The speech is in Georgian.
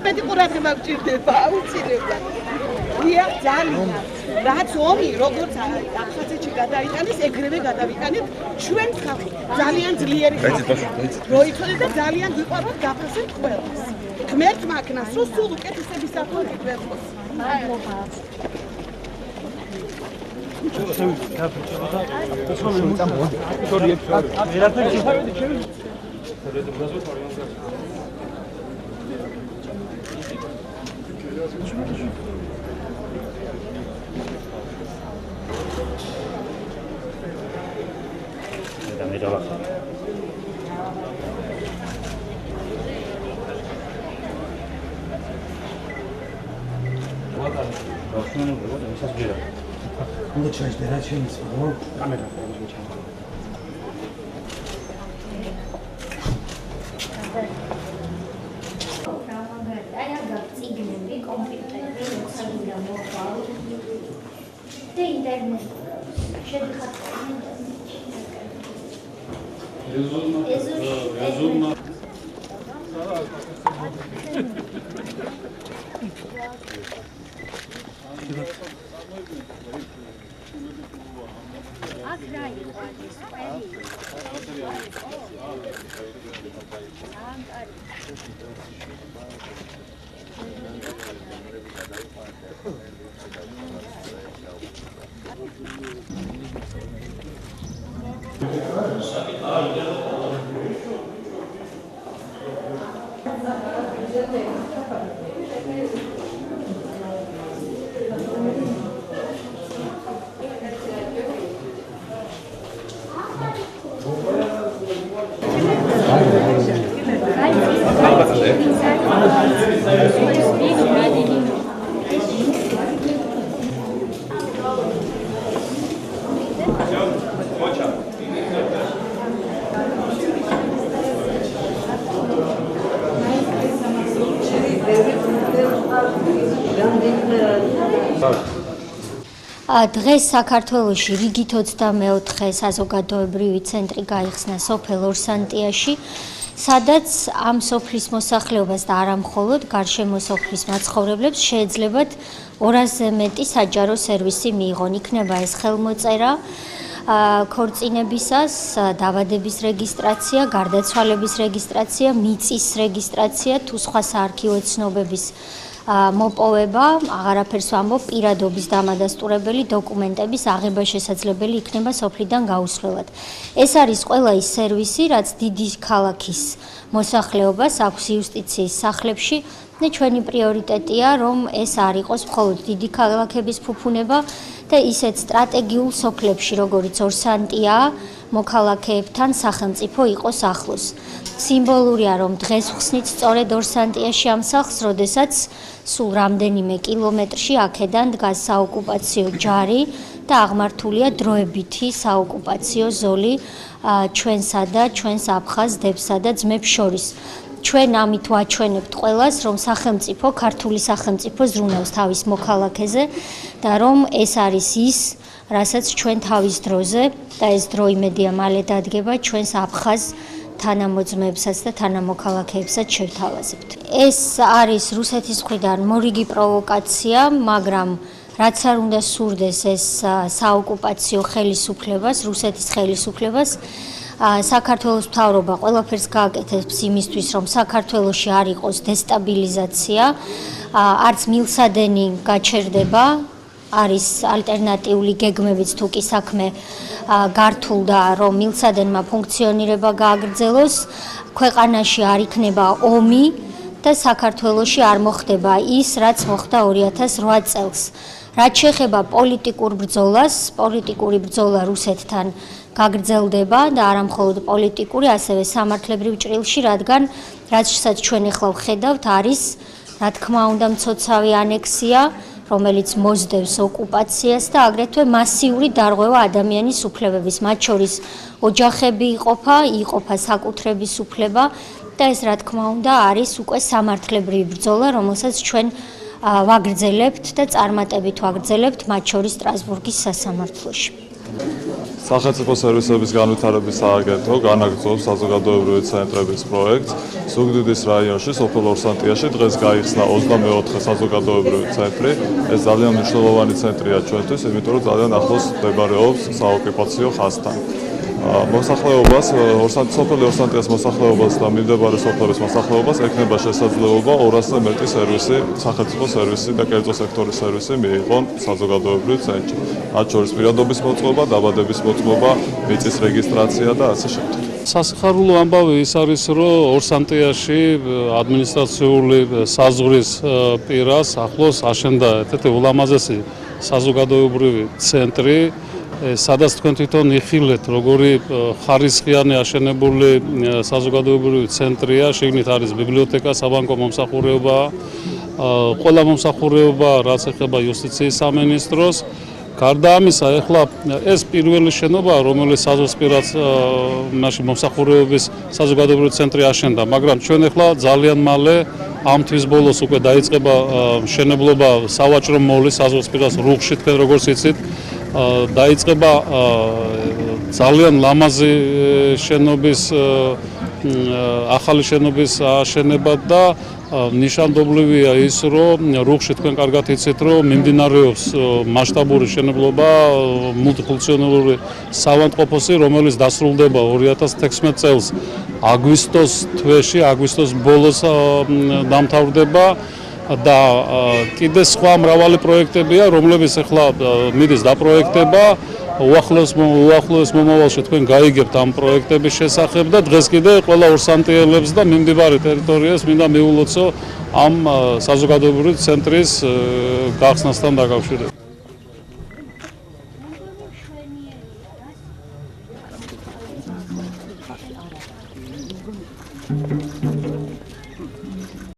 მეტი ყურადღება გჭირდება აუცილებლად. დიახ, ძალიან. რაც ომი როგორც აფხაზეთში გადაიტანეს, ეგრევე გადავიტანეთ ჩვენ ხალხი. ძალიან ძლიერი ხალხი. როიცოდეთ და ძალიან გიყვაროთ გაფასებთ ყველას. ღმერთმა აქნას, რომ სულ უკეთესების საფრთხე გვერდოს. უნდა ჩაიშლე რა ჩემს ხო? კამერა დღეს საქართველოში რიგით 24 საზოგადოებრივი ცენტრი გაიხსნა სოფელ ორსანტიაში, სადაც ამ სოფლის მოსახლეობას და არა მხოლოდ გარშემო სოფლის მაცხოვრებლებს შეეძლებათ 200-ზე მეტი საჯარო სერვისი მიიღონ. იქნება ეს ხელმოწერა, ქორწინებისას, დაბადების რეგისტრაცია, გარდაცვალების რეგისტრაცია, მიწის რეგისტრაცია, თუ სხვა საარქივო ცნობების მოპოვება, აღარაფერს ვამბობ, პირადობის დამადასტურებელი დოკუმენტების აღება შესაძლებელი იქნება სოფლიდან გაუსვლელად. ეს არის ყველა ის სერვისი, რაც დიდი ქალაქის მოსახლეობას აქვს იუსტიციის სახლებში და ჩვენი პრიორიტეტია, რომ ეს არ იყოს მხოლოდ დიდი ქალაქების ფუფუნება და ისეთ სტრატეგიულ სოფლებში, როგორც ორსანტია, მოქალაქეებთან სახელმწიფო იყოს ახლოს. სიმბოლურია, რომ დღეს ვხსნით სწორედ ორსანტიაში ამ სახლს, როდესაც სულ რამდენიმე კილომეტრში აქედან დგას საოკუპაციო ჯარი და აღმართულია დროებითი საოკუპაციო ზოლი ჩვენსა და ჩვენს აფხაზდებსა და ძმებს შორის. ჩვენ ამით ვაჩვენებთ ყველას, რომ სახელმწიფო, ქართული სახელმწიფო ზრუნავს თავის მოქალაქეზე და რომ ეს არის ის, რასაც ჩვენ თავის დროზე და ეს დრო იმედია მალე დადგება ჩვენს აფხაზ თანამოძმეებსაც და თანამოქალაქეებსაც შევთავაზებთ. ეს არის რუსეთის მხრიდან მორიგი პროვოკაცია, მაგრამ რაც არ უნდა სურდეს ეს საოკუპაციო ხელისუფლებას, რუსეთის ხელისუფლებას, საქართველოს მთავრობა ყველაფერს გააკეთებს იმისთვის, რომ საქართველოში არ იყოს დესტაბილიზაცია, არც მილსადენი გაჩერდება, არის ალტერნატიული გეგმებიც თუ კი საქმე გართულდა, რომ მილსადენმა ფუნქციონირება გააგრძელოს, ქვეყანაში არ იქნება ომი და საქართველოში არ მოხდება ის, რაც მოხდა 2008 წელს. რაც შეეხება პოლიტიკურ ბრძოლას, პოლიტიკური ბრძოლა რუსეთთან გაგრძელდება და არა მხოლოდ პოლიტიკური, ასევე სამართლებრივ ჭრილში, რადგან რასაც ჩვენ ახლა ვხედავთ არის, რა თქმა უნდა, მცოცავი ანექსია რომელიც მოსდევს ოკუპაციას და აგრეთვე მასიური დარღვევა ადამიანის უფლებების, მათ შორის ოჯახები იყოფა საკუთრების უფლება და ეს რა თქმა უნდა არის უკვე სამართლებრივი ბრძოლა, რომელსაც ჩვენ ვაგრძელებთ და წარმატებით ვაგრძელებთ, მათ შორის სტრასბურგის სასამართლოში. სახელმწიფო სერვისების განვითარების სააგენტო განაგრძობს საზოგადოებრივი ცენტრების პროექტს ზუგდიდის რაიონში, სოფელ ორსანტიაში დღეს გაიხსნა 24 საზოგადოებრივი ცენტრი. ეს ძალიან მნიშვნელოვანი ცენტრია ჩვენთვის, იმიტომ რომ ძალიან ახლოს მდებარეობს საოკუპაციო ხაზთან. მოსახლეობას სოფელი ორსანტიას მოსახლეობას და მიმდებარე სოფლების მოსახლეობას ექნება შესაძლებლობა 200-ზე მეტი სერვისი, სახელმწიფო სერვისი და კერძო სექტორის სერვისი მიიღონ საზოგადოებრივ ცენტრში. მათ შორის პირადობის მოწყობა, დაბადების მოწყობა, მიწის რეგისტრაცია და ასე შემდეგ. სასიხარულო ამბავი ის არის, რომ ორსანტიაში ადმინისტრაციული საზღვრის პირას ახლოს აშენდა ერთ-ერთი ულამაზესი საზოგადოებრივი ცენტრი, სადაც თქვენ თვითონ იხილეთ, როგორი ხარისხიანი აშენებული საზოგადოებრივი ცენტრია, შიგნით არის ბიბლიოთეკა, საბანკო მომსახურება, ყველა მომსახურება, რაც ეხება იუსტიციის სამინისტროს. გარდა ამისა, ეხლა ეს პირველი შენობა, რომელიც საზღვარსპირას მაშინ მომსახურებების საზოგადოებრივი ცენტრი აშენდა, მაგრამ ჩვენ ეხლა ძალიან მალე ამ თვის ბოლოს უკვე დაიწყება მშენებლობა სავაჭრო მოლის საზღვარსპირას რუხში, თქვენ როგორც იცით, დაიწყება ძალიან ლამაზი შენობის ახალი შენობის აშენება და ნიშანდობლივია ის, რომ რუხში თქვენ კარგად იცით, რომ მიმდინარეობს მასშტაბური მშენებლობა მულტიფუნქციონალური საავადმყოფოსი, რომელიც დასრულდება 2016 წელს აგვისტოს თვეში, აგვისტოს ბოლოს დამთავრდება. და კიდე სხვა მრავალი პროექტებია, რომლებიც ახლა მიდის დაპროექტება. უახლოეს მომავალში თქვენ გაიგებთ ამ პროექტების შესახებ და დღეს კიდე ყველა ორსანტიელებს და მიმდებარე ტერიტორიას მინდა მიულოცო ამ საზოგადოებრივი ცენტრის გახსნასთან დაკავშირებით.